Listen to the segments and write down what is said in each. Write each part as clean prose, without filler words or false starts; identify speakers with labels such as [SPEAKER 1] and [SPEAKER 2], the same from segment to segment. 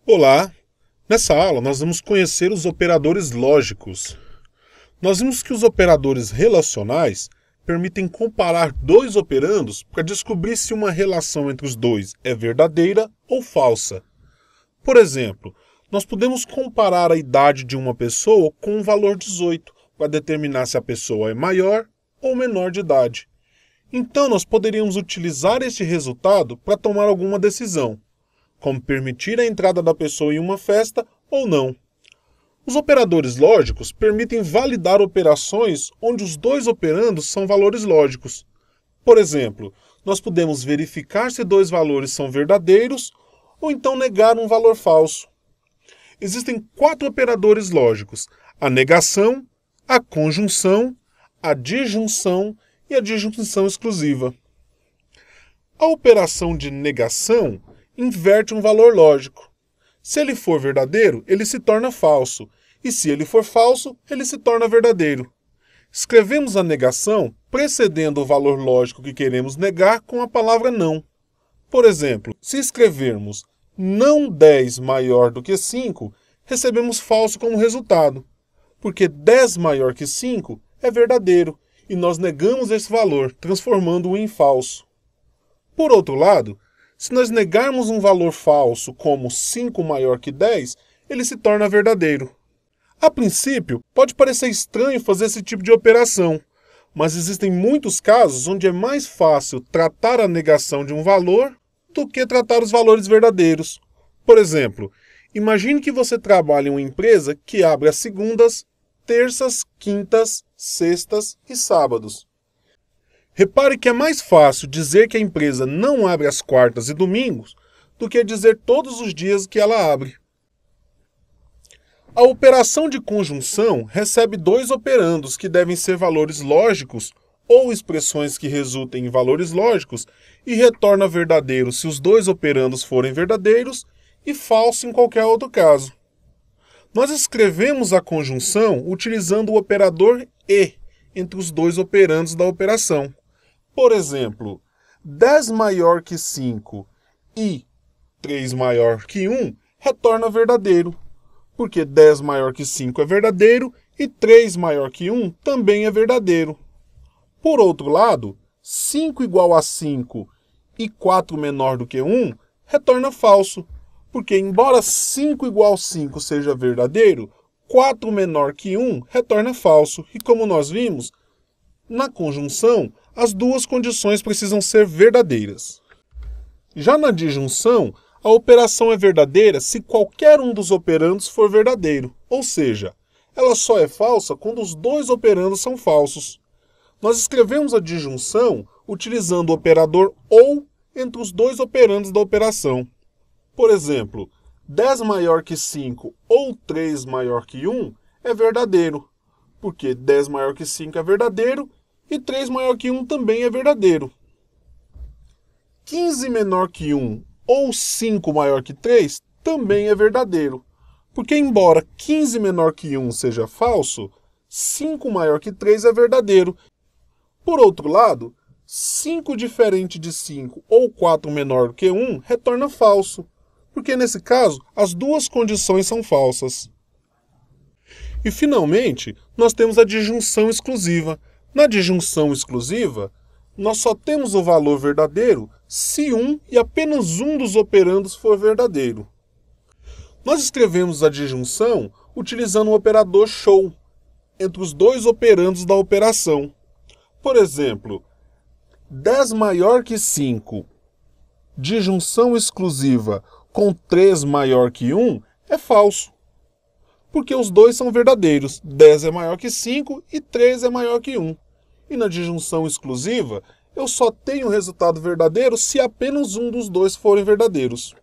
[SPEAKER 1] Olá! Nessa aula nós vamos conhecer os operadores lógicos. Nós vimos que os operadores relacionais permitem comparar dois operandos para descobrir se uma relação entre os dois é verdadeira ou falsa. Por exemplo, nós podemos comparar a idade de uma pessoa com o valor 18 para determinar se a pessoa é maior ou menor de idade. Então nós poderíamos utilizar este resultado para tomar alguma decisão, como permitir a entrada da pessoa em uma festa ou não. Os operadores lógicos permitem validar operações onde os dois operandos são valores lógicos. Por exemplo, nós podemos verificar se dois valores são verdadeiros ou então negar um valor falso. Existem 4 operadores lógicos: a negação, a conjunção, a disjunção e a disjunção exclusiva. A operação de negação inverte um valor lógico. Se ele for verdadeiro, ele se torna falso, e se ele for falso, ele se torna verdadeiro. Escrevemos a negação precedendo o valor lógico que queremos negar com a palavra não. Por exemplo, se escrevermos não 10 maior do que 5, recebemos falso como resultado, porque 10 maior que 5 é verdadeiro, e nós negamos esse valor, transformando-o em falso. Por outro lado, se nós negarmos um valor falso como 5 maior que 10, ele se torna verdadeiro. A princípio, pode parecer estranho fazer esse tipo de operação, mas existem muitos casos onde é mais fácil tratar a negação de um valor do que tratar os valores verdadeiros. Por exemplo, imagine que você trabalha em uma empresa que abre às segundas, terças, quintas, sextas e sábados. Repare que é mais fácil dizer que a empresa não abre às quartas e domingos do que dizer todos os dias que ela abre. A operação de conjunção recebe dois operandos que devem ser valores lógicos ou expressões que resultem em valores lógicos e retorna verdadeiro se os dois operandos forem verdadeiros e falso em qualquer outro caso. Nós escrevemos a conjunção utilizando o operador e entre os dois operandos da operação. Por exemplo, 10 maior que 5 e 3 maior que 1 retorna verdadeiro, porque 10 maior que 5 é verdadeiro e 3 maior que 1 também é verdadeiro. Por outro lado, 5 igual a 5 e 4 menor do que 1 retorna falso, porque embora 5 igual a 5 seja verdadeiro, 4 menor que 1 retorna falso, e como nós vimos, na conjunção, as duas condições precisam ser verdadeiras. Já na disjunção, a operação é verdadeira se qualquer um dos operandos for verdadeiro, ou seja, ela só é falsa quando os dois operandos são falsos. Nós escrevemos a disjunção utilizando o operador ou entre os dois operandos da operação. Por exemplo, 10 maior que 5 ou 3 maior que 1 é verdadeiro, porque 10 maior que 5 é verdadeiro e 3 maior que 1 também é verdadeiro. 15 menor que 1 ou 5 maior que 3 também é verdadeiro, porque embora 15 menor que 1 seja falso, 5 maior que 3 é verdadeiro. Por outro lado, 5 diferente de 5 ou 4 menor do que 1 retorna falso, porque nesse caso as duas condições são falsas. E finalmente, nós temos a disjunção exclusiva. Na disjunção exclusiva, nós só temos o valor verdadeiro se um e apenas um dos operandos for verdadeiro. Nós escrevemos a disjunção utilizando o operador show entre os dois operandos da operação. Por exemplo, 10 maior que 5, disjunção exclusiva com 3 maior que 1 é falso, porque os dois são verdadeiros. 10 é maior que 5 e 3 é maior que 1. E na disjunção exclusiva, eu só tenho o resultado verdadeiro se apenas um dos dois forem verdadeiros.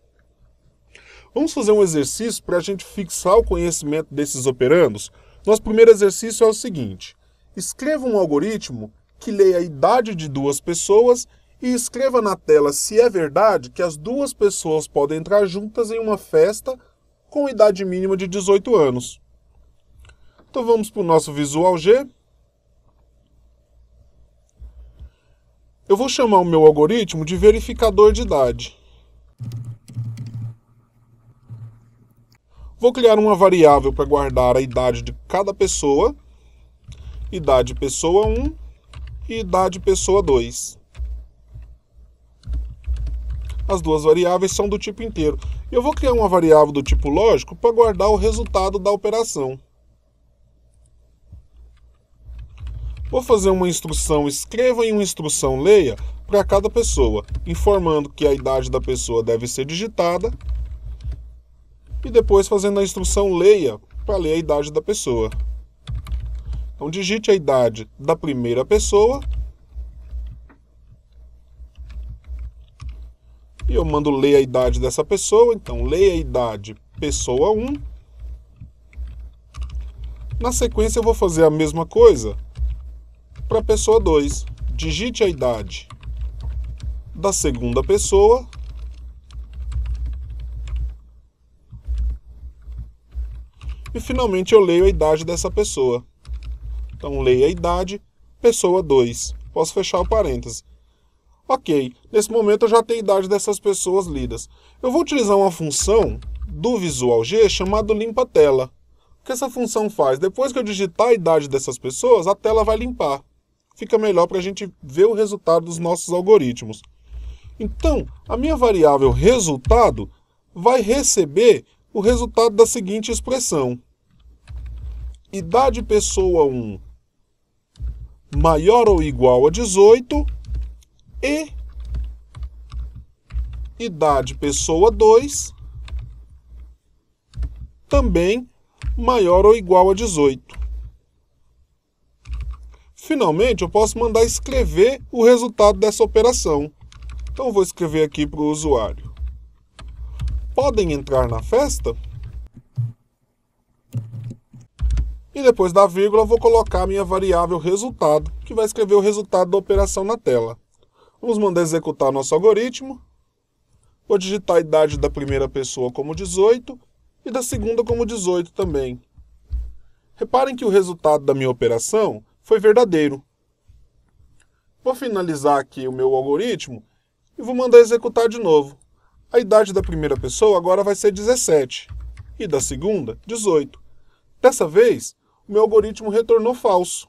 [SPEAKER 1] Vamos fazer um exercício para a gente fixar o conhecimento desses operandos. Nosso primeiro exercício é o seguinte: escreva um algoritmo que leia a idade de duas pessoas e escreva na tela se é verdade que as duas pessoas podem entrar juntas em uma festa com idade mínima de 18 anos. Então vamos para o nosso Visual G. Eu vou chamar o meu algoritmo de verificador de idade. Vou criar uma variável para guardar a idade de cada pessoa, idade pessoa 1 e idade pessoa 2. As duas variáveis são do tipo inteiro. Eu vou criar uma variável do tipo lógico para guardar o resultado da operação. Vou fazer uma instrução escreva e uma instrução leia para cada pessoa, informando que a idade da pessoa deve ser digitada e depois fazendo a instrução leia para ler a idade da pessoa. Então digite a idade da primeira pessoa e eu mando ler a idade dessa pessoa, então leia a idade pessoa 1. Na sequência eu vou fazer a mesma coisa para a pessoa 2. Digite a idade da segunda pessoa e finalmente eu leio a idade dessa pessoa. Então leia a idade pessoa 2. Posso fechar o parêntese. Ok, nesse momento eu já tenho a idade dessas pessoas lidas. Eu vou utilizar uma função do Visual G chamada limpa tela. O que essa função faz? Depois que eu digitar a idade dessas pessoas, a tela vai limpar. Fica melhor para a gente ver o resultado dos nossos algoritmos. Então, a minha variável resultado vai receber o resultado da seguinte expressão. Idade pessoa 1 maior ou igual a 18 e idade pessoa 2 também maior ou igual a 18. Finalmente, eu posso mandar escrever o resultado dessa operação. Então, eu vou escrever aqui para o usuário. Podem entrar na festa? E depois da vírgula, eu vou colocar a minha variável resultado, que vai escrever o resultado da operação na tela. Vamos mandar executar nosso algoritmo. Vou digitar a idade da primeira pessoa como 18 e da segunda como 18 também. Reparem que o resultado da minha operação foi verdadeiro. Vou finalizar aqui o meu algoritmo e vou mandar executar de novo. A idade da primeira pessoa agora vai ser 17 e da segunda, 18. Dessa vez, o meu algoritmo retornou falso.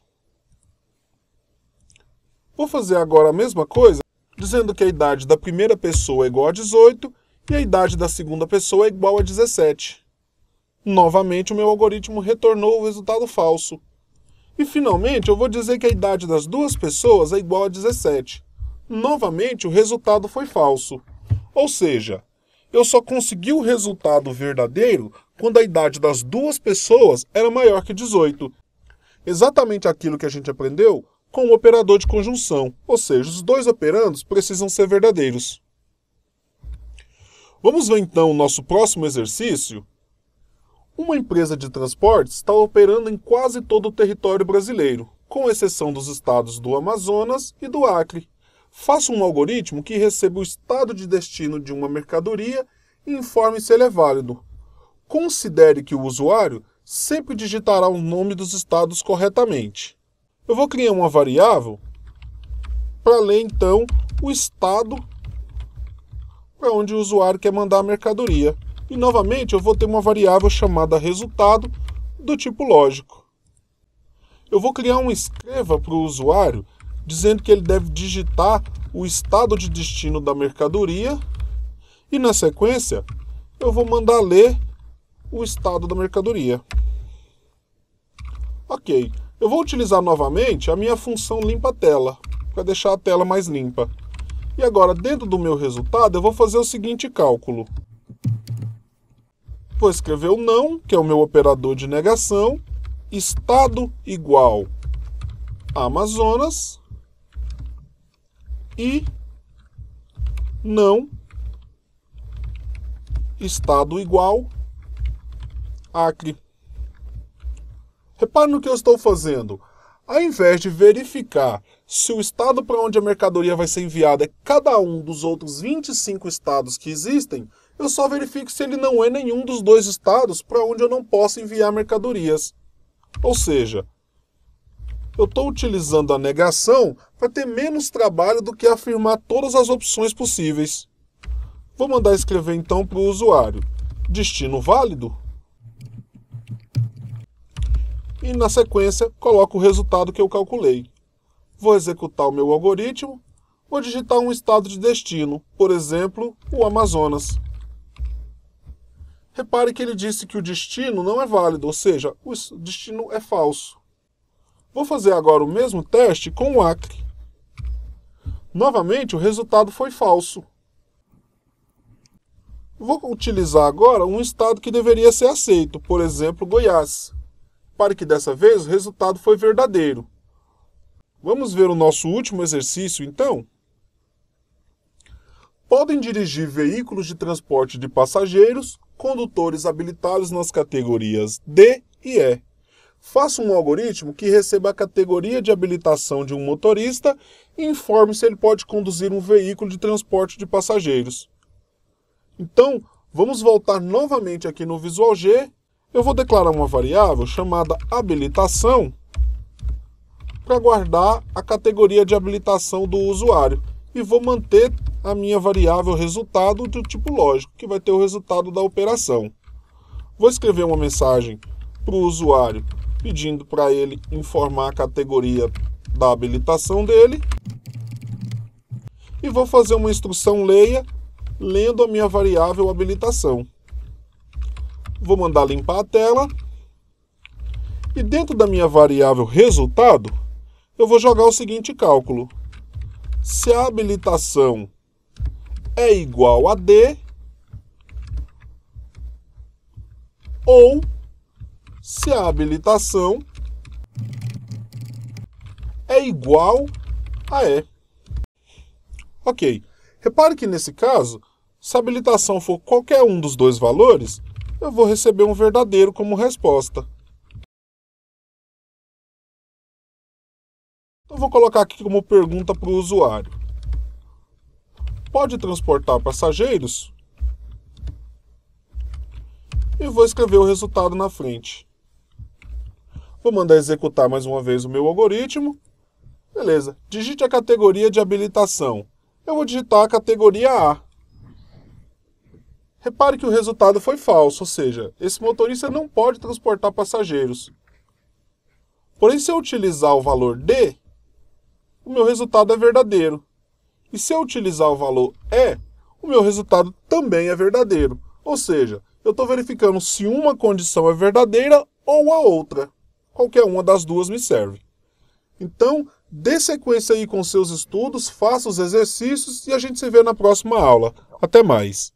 [SPEAKER 1] Vou fazer agora a mesma coisa, dizendo que a idade da primeira pessoa é igual a 18 e a idade da segunda pessoa é igual a 17. Novamente, o meu algoritmo retornou o resultado falso. E, finalmente, eu vou dizer que a idade das duas pessoas é igual a 17. Novamente, o resultado foi falso. Ou seja, eu só consegui o resultado verdadeiro quando a idade das duas pessoas era maior que 18. Exatamente aquilo que a gente aprendeu com o operador de conjunção. Ou seja, os dois operandos precisam ser verdadeiros. Vamos ver então o nosso próximo exercício. Uma empresa de transportes está operando em quase todo o território brasileiro, com exceção dos estados do Amazonas e do Acre. Faça um algoritmo que receba o estado de destino de uma mercadoria e informe se ele é válido. Considere que o usuário sempre digitará o nome dos estados corretamente. Eu vou criar uma variável para ler então o estado para onde o usuário quer mandar a mercadoria. E novamente eu vou ter uma variável chamada resultado do tipo lógico. Eu vou criar um escreva para o usuário dizendo que ele deve digitar o estado de destino da mercadoria e na sequência eu vou mandar ler o estado da mercadoria. Ok, eu vou utilizar novamente a minha função limpa tela para deixar a tela mais limpa. E agora dentro do meu resultado eu vou fazer o seguinte cálculo. Vou escrever o não, que é o meu operador de negação, estado igual Amazonas e não estado igual Acre. Repare no que eu estou fazendo. Ao invés de verificar se o estado para onde a mercadoria vai ser enviada é cada um dos outros 25 estados que existem, eu só verifico se ele não é nenhum dos dois estados para onde eu não posso enviar mercadorias. Ou seja, eu estou utilizando a negação para ter menos trabalho do que afirmar todas as opções possíveis. Vou mandar escrever então para o usuário. Destino válido? e na sequência coloco o resultado que eu calculei. Vou executar o meu algoritmo, vou digitar um estado de destino, por exemplo, o Amazonas. Repare que ele disse que o destino não é válido, ou seja, o destino é falso. Vou fazer agora o mesmo teste com o Acre. Novamente, o resultado foi falso. Vou utilizar agora um estado que deveria ser aceito, por exemplo, Goiás. Repare que dessa vez o resultado foi verdadeiro. Vamos ver o nosso último exercício, então? Podem dirigir veículos de transporte de passageiros, condutores habilitados nas categorias D e E. Faça um algoritmo que receba a categoria de habilitação de um motorista e informe se ele pode conduzir um veículo de transporte de passageiros. Então, vamos voltar novamente aqui no Visual G. Eu vou declarar uma variável chamada habilitação para guardar a categoria de habilitação do usuário. E vou manter a minha variável resultado do tipo lógico, que vai ter o resultado da operação. Vou escrever uma mensagem para o usuário pedindo para ele informar a categoria da habilitação dele. E vou fazer uma instrução leia, lendo a minha variável habilitação. Vou mandar limpar a tela. E dentro da minha variável resultado, eu vou jogar o seguinte cálculo. Se a habilitação é igual a D, ou se a habilitação é igual a E. Ok. Repare que nesse caso, se a habilitação for qualquer um dos dois valores, eu vou receber um verdadeiro como resposta. Então, vou colocar aqui como pergunta para o usuário. Pode transportar passageiros? E vou escrever o resultado na frente. Vou mandar executar mais uma vez o meu algoritmo. Beleza. Digite a categoria de habilitação. Eu vou digitar a categoria A. Repare que o resultado foi falso, ou seja, esse motorista não pode transportar passageiros. Porém, se eu utilizar o valor D, o meu resultado é verdadeiro. E se eu utilizar o valor E, o meu resultado também é verdadeiro. Ou seja, eu estou verificando se uma condição é verdadeira ou a outra. Qualquer uma das duas me serve. Então, dê sequência aí com seus estudos, faça os exercícios e a gente se vê na próxima aula. Até mais!